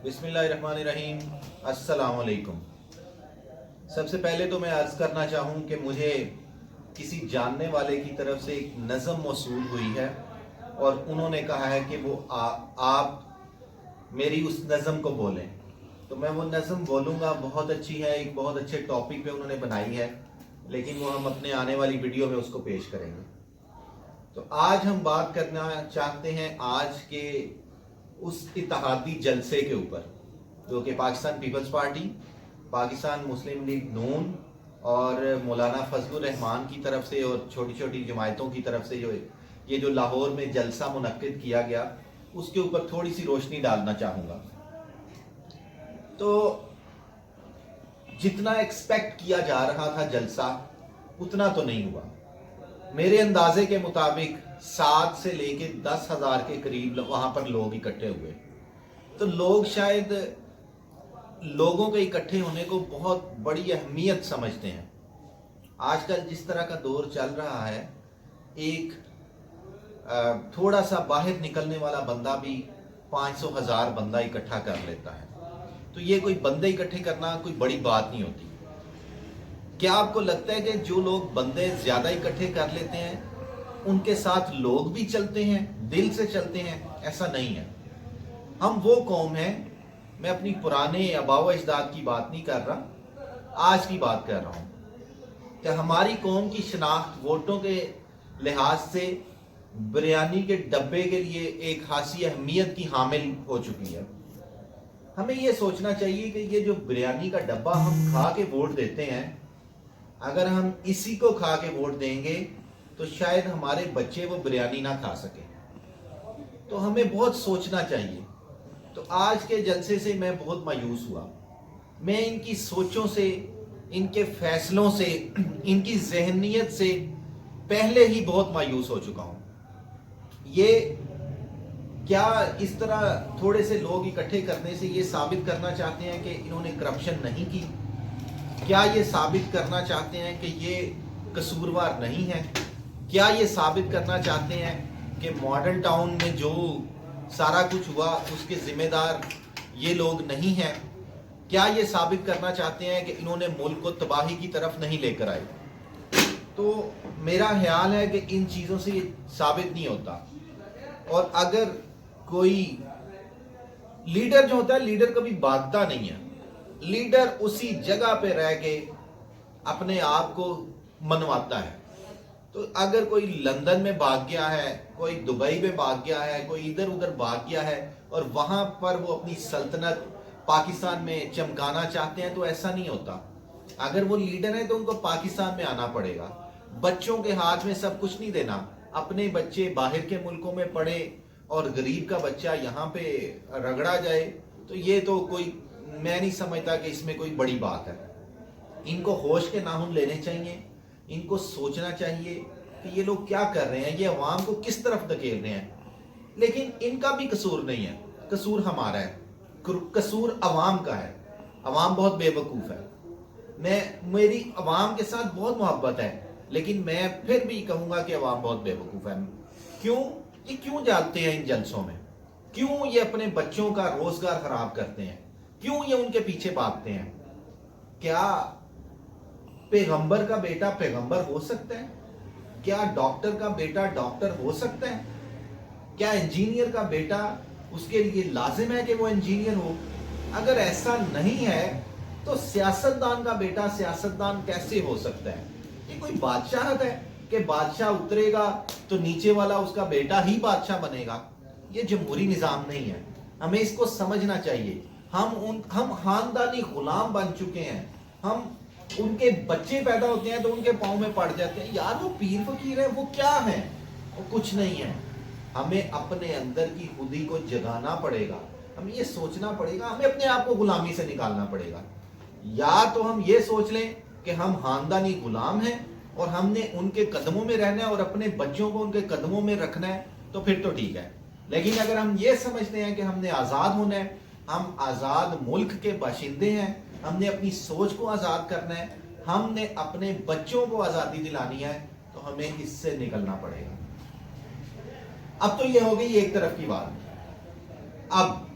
बिस्मिल्लाहिर्रहमानिर्रहीम। अस्सलाम वालेकुम। सबसे पहले तो मैं अर्ज़ करना चाहूँ कि मुझे किसी जानने वाले की तरफ से एक नज़म मौसूल हुई है और उन्होंने कहा है कि वो आप मेरी उस नज़म को बोलें। तो मैं वो नज़म बोलूँगा। बहुत अच्छी है, एक बहुत अच्छे टॉपिक पे उन्होंने बनाई है, लेकिन वो हम अपने आने वाली वीडियो में उसको पेश करेंगे। तो आज हम बात करना चाहते हैं आज के उस इत्तेहादी जलसे के ऊपर जो कि पाकिस्तान पीपल्स पार्टी, पाकिस्तान मुस्लिम लीग नून और मौलाना फजलुर रहमान की तरफ से और छोटी छोटी जमायतों की तरफ से जो लाहौर में जलसा मुनक्किद किया गया, उसके ऊपर थोड़ी सी रोशनी डालना चाहूँगा। तो जितना एक्सपेक्ट किया जा रहा था जलसा, उतना तो नहीं हुआ। मेरे अंदाजे के मुताबिक 7 से लेके 10,000 के करीब वहां पर लोग इकट्ठे हुए। तो लोग शायद लोगों के इकट्ठे होने को बहुत बड़ी अहमियत समझते हैं। आजकल जिस तरह का दौर चल रहा है, एक थोड़ा सा बाहर निकलने वाला बंदा भी 500,000 बंदा इकट्ठा कर लेता है। तो ये कोई बंदे इकट्ठे करना कोई बड़ी बात नहीं होती। क्या आपको लगता है कि जो लोग बंदे ज्यादा इकट्ठे कर लेते हैं उनके साथ लोग भी चलते हैं, दिल से चलते हैं? ऐसा नहीं है। हम वो कौम है, मैं अपनी पुराने आबाओ अजदाद की बात नहीं कर रहा, आज की बात कर रहा हूं कि हमारी कौम की शनाख्त वोटों के लिहाज से बिरयानी के डब्बे के लिए एक खासी अहमियत की हामिल हो चुकी है। हमें ये सोचना चाहिए कि ये जो बिरयानी का डब्बा हम खा के वोट देते हैं, अगर हम इसी को खा के वोट देंगे तो शायद हमारे बच्चे वो बिरयानी ना खा सके। तो हमें बहुत सोचना चाहिए। तो आज के जलसे से मैं बहुत मायूस हुआ। मैं इनकी सोचों से, इनके फैसलों से, इनकी जहनियत से पहले ही बहुत मायूस हो चुका हूं। ये क्या इस तरह थोड़े से लोग इकट्ठे करने से ये साबित करना चाहते हैं कि इन्होंने करप्शन नहीं की? क्या ये साबित करना चाहते हैं कि ये कसूरवार नहीं है? क्या ये साबित करना चाहते हैं कि मॉडल टाउन में जो सारा कुछ हुआ उसके जिम्मेदार ये लोग नहीं हैं? क्या ये साबित करना चाहते हैं कि इन्होंने मुल्क को तबाही की तरफ नहीं लेकर आए? तो मेरा ख्याल है कि इन चीज़ों से ये साबित नहीं होता। और अगर कोई लीडर जो होता है, लीडर कभी भागता नहीं है। लीडर उसी जगह पे रह के अपने आप को मनवाता है। तो अगर कोई लंदन में भाग गया है, कोई दुबई में भाग गया है, कोई इधर उधर भाग गया है और वहां पर वो अपनी सल्तनत पाकिस्तान में चमकाना चाहते हैं, तो ऐसा नहीं होता। अगर वो लीडर है तो उनको पाकिस्तान में आना पड़ेगा। बच्चों के हाथ में सब कुछ नहीं देना। अपने बच्चे बाहर के मुल्कों में पढ़े और गरीब का बच्चा यहाँ पे रगड़ा जाए, तो ये तो कोई, मैं नहीं समझता कि इसमें कोई बड़ी बात है। इनको होश के नाखून लेने चाहिए। इनको सोचना चाहिए कि ये लोग क्या कर रहे हैं, ये अवाम को किस तरफ धकेल रहे हैं। लेकिन इनका भी कसूर नहीं है, कसूर हमारा है, कसूर अवाम का है। अवाम बहुत बेवकूफ़ है। मेरी अवाम के साथ बहुत मोहब्बत है, लेकिन मैं फिर भी कहूँगा कि अवाम बहुत बेवकूफ़ है। क्यों? ये क्यों जाते हैं इन जलसों में? क्यों ये अपने बच्चों का रोजगार खराब करते हैं? क्यों ये उनके पीछे भागते हैं? क्या पैगंबर का बेटा पैगंबर हो सकता है? क्या डॉक्टर का बेटा डॉक्टर हो सकता है? क्या इंजीनियर का बेटा, उसके लिए लाजिम है कि वो इंजीनियर हो? अगर ऐसा नहीं है तो सियासतदान का बेटा सियासतदान कैसे हो सकता है? ये कोई बादशाहत है कि बादशाह उतरेगा तो नीचे वाला उसका बेटा ही बादशाह बनेगा? ये जमहूरी निजाम नहीं है। हमें इसको समझना चाहिए। हम खानदानी गुलाम बन चुके हैं। हम उनके बच्चे पैदा होते हैं तो उनके पाँव में पड़ जाते हैं, यार वो पीर फकीर है, वो क्या है? वो कुछ नहीं है। हमें अपने अंदर की खुदी को जगाना पड़ेगा। हमें ये सोचना पड़ेगा, हमें अपने आप को गुलामी से निकालना पड़ेगा। या तो हम ये सोच लें कि हम खानदानी गुलाम हैं और हमने उनके कदमों में रहना है और अपने बच्चों को उनके कदमों में रखना है, तो फिर तो ठीक है। लेकिन अगर हम ये समझते हैं कि हमने आज़ाद होना है, हम आज़ाद मुल्क के बाशिंदे हैं, हमने अपनी सोच को आज़ाद करना है, हमने अपने बच्चों को आज़ादी दिलानी है, तो हमें इससे निकलना पड़ेगा। अब तो ये हो गई एक तरफ की बात। अब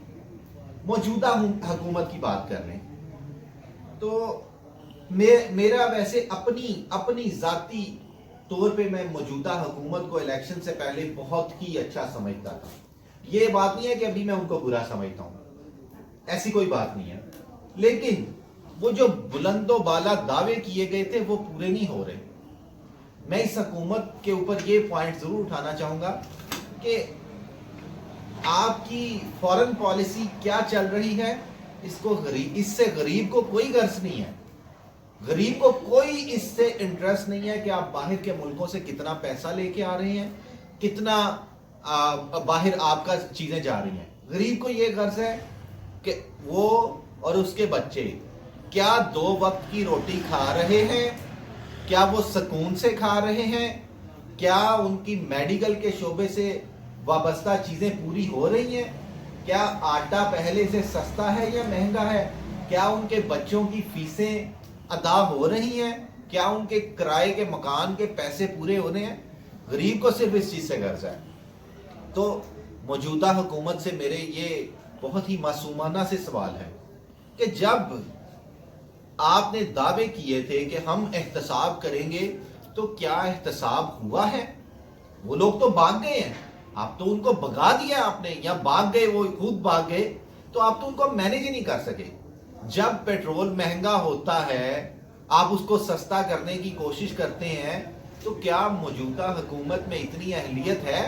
موجودہ حکومت کی بات کر رہے ہیں تو میرا ویسے اپنی ذاتی طور پہ میں موجودہ حکومت کو الیکشن سے پہلے بہت ہی اچھا سمجھتا تھا. یہ بات نہیں ہے کہ ابھی میں ان کو برا سمجھتا ہوں, ایسی کوئی بات نہیں ہے, لیکن وہ جو بلند و بالا دعوے کیے گئے تھے وہ پورے نہیں ہو رہے. میں اس حکومت کے اوپر یہ پوائنٹ ضرور اٹھانا چاہوں گا کہ آپ کی فارن پالیسی کیا چل رہی ہے, اس سے غریب کو کوئی غرض نہیں ہے. غریب کو کوئی اس سے انٹرسٹ نہیں ہے کہ آپ باہر کے ملکوں سے کتنا پیسہ لے کے آ رہے ہیں, کتنا باہر آپ کا چیزیں جا رہی ہیں. غریب کو یہ غرض ہے کہ وہ اور اس کے بچے کیا 2 وقت کی روٹی کھا رہے ہیں, کیا وہ سکون سے کھا رہے ہیں, کیا ان کی میڈیکل کے شعبے سے وابستہ چیزیں پوری ہو رہی ہیں, کیا آٹا پہلے سے سستا ہے یا مہنگا ہے, کیا ان کے بچوں کی فیسیں ادا ہو رہی ہیں, کیا ان کے کرائے کے مکان کے پیسے پورے ہو رہے ہیں. غریب کو صرف اس چیز سے غرض ہے. تو موجودہ حکومت سے میرے یہ بہت ہی معصومانہ سے سوال ہے کہ جب آپ نے دعوے کیے تھے کہ ہم احتساب کریں گے تو کیا احتساب ہوا ہے؟ وہ لوگ تو بھاگ گئے ہیں, آپ تو ان کو بھگا دیا آپ نے, یا بھاگ گئے وہ خود بھاگ گئے, تو آپ تو ان کو مینیج ہی نہیں کر سکے. جب پیٹرول مہنگا ہوتا ہے آپ اس کو سستا کرنے کی کوشش کرتے ہیں, تو کیا موجودہ حکومت میں اتنی اہلیت ہے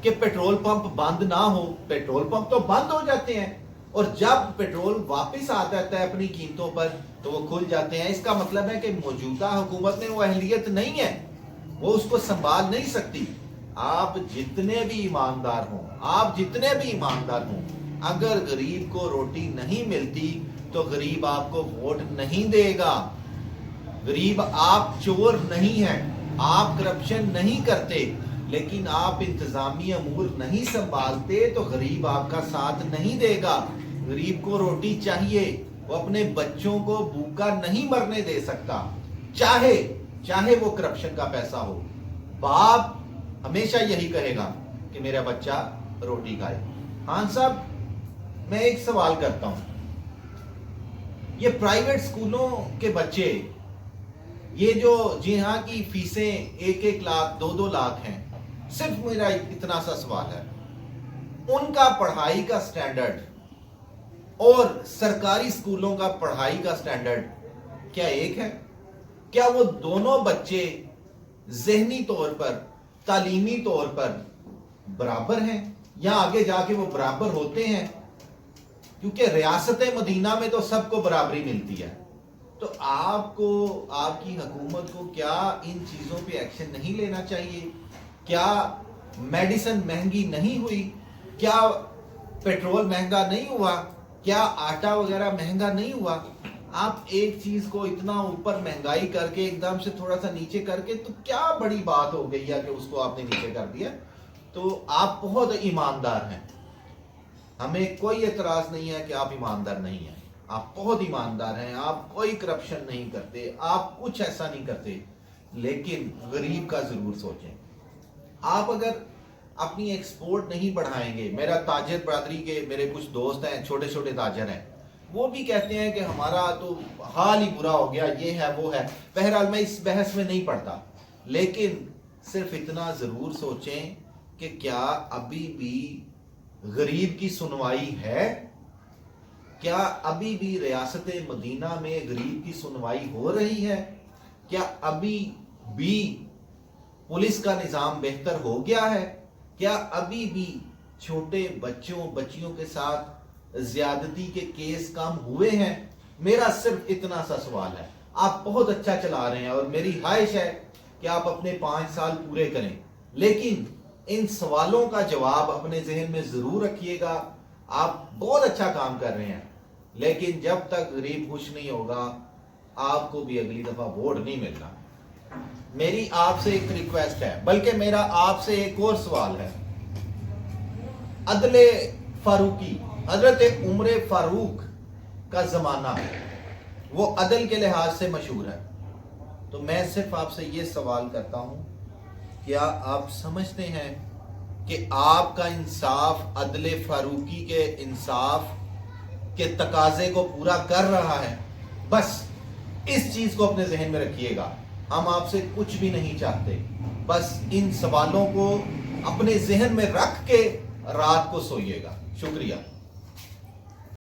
کہ پیٹرول پمپ بند نہ ہو؟ پیٹرول پمپ تو بند ہو جاتے ہیں, اور جب پیٹرول واپس آ جاتا ہے اپنی قیمتوں پر تو وہ کھل جاتے ہیں. اس کا مطلب ہے کہ موجودہ حکومت میں وہ اہلیت نہیں ہے, وہ اس کو سنبھال نہیں سکتی. آپ جتنے بھی ایماندار ہوں, اگر غریب کو روٹی نہیں ملتی تو غریب آپ کو ووٹ نہیں دے گا. غریب, آپ چور نہیں ہیں, آپ کرپشن نہیں کرتے, لیکن آپ انتظامی امور نہیں سنبھالتے تو غریب آپ کا ساتھ نہیں دے گا. غریب کو روٹی چاہیے, وہ اپنے بچوں کو بھوکا نہیں مرنے دے سکتا, چاہے وہ کرپشن کا پیسہ ہو. باپ ہمیشہ یہی کہے گا کہ میرا بچہ روٹی کھائے. خان صاحب, میں ایک سوال کرتا ہوں, یہ پرائیویٹ سکولوں کے بچے, یہ جو جی ہاں کی فیسیں 1-1 لاکھ 2-2 لاکھ ہیں, صرف میرا اتنا سا سوال ہے, ان کا پڑھائی کا سٹینڈرڈ اور سرکاری سکولوں کا پڑھائی کا سٹینڈرڈ کیا ایک ہے؟ کیا وہ دونوں بچے ذہنی طور پر, تعلیمی طور پر برابر ہیں, یا آگے جا کے وہ برابر ہوتے ہیں؟ کیونکہ ریاست مدینہ میں تو سب کو برابری ملتی ہے. تو آپ کو, آپ کی حکومت کو کیا ان چیزوں پہ ایکشن نہیں لینا چاہیے؟ کیا میڈیسن مہنگی نہیں ہوئی؟ کیا پیٹرول مہنگا نہیں ہوا؟ کیا آٹا وغیرہ مہنگا نہیں ہوا؟ آپ ایک چیز کو اتنا اوپر مہنگائی کر کے ایک دم سے تھوڑا سا نیچے کر کے, تو کیا بڑی بات ہو گئی ہے کہ اس کو آپ نے نیچے کر دیا؟ تو آپ بہت ایماندار ہیں, ہمیں کوئی اعتراض نہیں ہے کہ آپ ایماندار نہیں ہیں, آپ بہت ایماندار ہیں, آپ کوئی کرپشن نہیں کرتے, آپ کچھ ایسا نہیں کرتے, لیکن غریب کا ضرور سوچیں. آپ اگر اپنی ایکسپورٹ نہیں بڑھائیں گے, میرا تاجر برادری کے میرے کچھ دوست ہیں, چھوٹے چھوٹے تاجر ہیں, وہ بھی کہتے ہیں کہ ہمارا تو حال ہی برا ہو گیا, یہ ہے وہ ہے. بہرحال میں اس بحث میں نہیں پڑتا, لیکن صرف اتنا ضرور سوچیں کہ کیا ابھی بھی غریب کی سنوائی ہے؟ کیا ابھی بھی ریاست مدینہ میں غریب کی سنوائی ہو رہی ہے؟ کیا ابھی بھی پولیس کا نظام بہتر ہو گیا ہے؟ کیا ابھی بھی چھوٹے بچیوں کے ساتھ زیادتی کے کیس کم ہوئے ہیں؟ میرا صرف اتنا سا سوال ہے. آپ بہت اچھا چلا رہے ہیں اور میری خواہش ہے کہ آپ اپنے 5 سال پورے کریں, لیکن ان سوالوں کا جواب اپنے ذہن میں ضرور رکھیے گا. آپ بہت اچھا کام کر رہے ہیں, لیکن جب تک غریب خوش نہیں ہوگا آپ کو بھی اگلی دفعہ ووٹ نہیں ملنا. میری آپ سے ایک ریکویسٹ ہے, بلکہ میرا آپ سے ایک اور سوال ہے. عدل فاروقی, حضرت عمر فاروق کا زمانہ وہ عدل کے لحاظ سے مشہور ہے. تو میں صرف آپ سے یہ سوال کرتا ہوں, کیا آپ سمجھتے ہیں کہ آپ کا انصاف عدل فاروقی کے انصاف کے تقاضے کو پورا کر رہا ہے. بس اس چیز کو اپنے ذہن میں رکھیے گا. ہم آپ سے کچھ بھی نہیں چاہتے, بس ان سوالوں کو اپنے ذہن میں رکھ کے رات کو سوئیے گا. شکریہ.